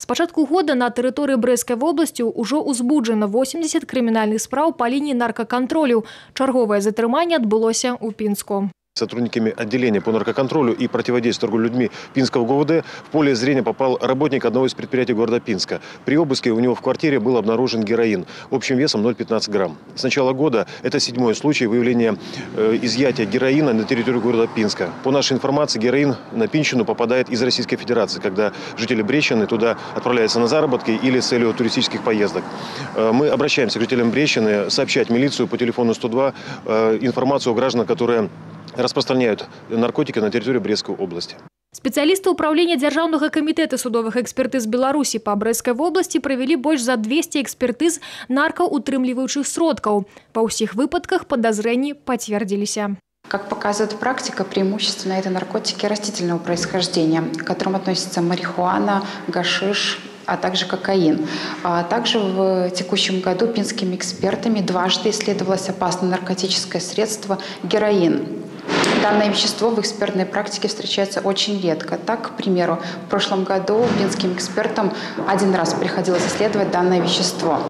С пачатку года на тэрыторыі Брэсцкай вобласці ўжо ўзбуджана 80 крымінальных спраў па лінии наркоконтролю. Чарговае затрыманне адбылося ў Пінску. Сотрудниками отделения по наркоконтролю и противодействию торговле людьми Пинского ГУВД в поле зрения попал работник одного из предприятий города Пинска. При обыске у него в квартире был обнаружен героин общим весом 0,15 грамм. С начала года это 7-й случай выявления изъятия героина на территории города Пинска. По нашей информации, героин на Пинщину попадает из Российской Федерации, когда жители Брещины туда отправляются на заработки или с целью туристических поездок. Мы обращаемся к жителям Брещины сообщать милицию по телефону 102 информацию о гражданах, которые распространяют наркотики на территории Брестской области. Специалисты управления Державного комитета судовых экспертиз Беларуси по Брестской области провели больше за 200 экспертиз наркоутрымліваючых сродкаў. По всех выпадках подозрений подтвердились. Как показывает практика, преимущественно это наркотики растительного происхождения, к которым относятся марихуана, гашиш, а также кокаин. Также в текущем году пинскими экспертами дважды исследовалось опасное наркотическое средство героин. Данное вещество в экспертной практике встречается очень редко. Так, к примеру, в прошлом году пинским экспертам один раз приходилось исследовать данное вещество.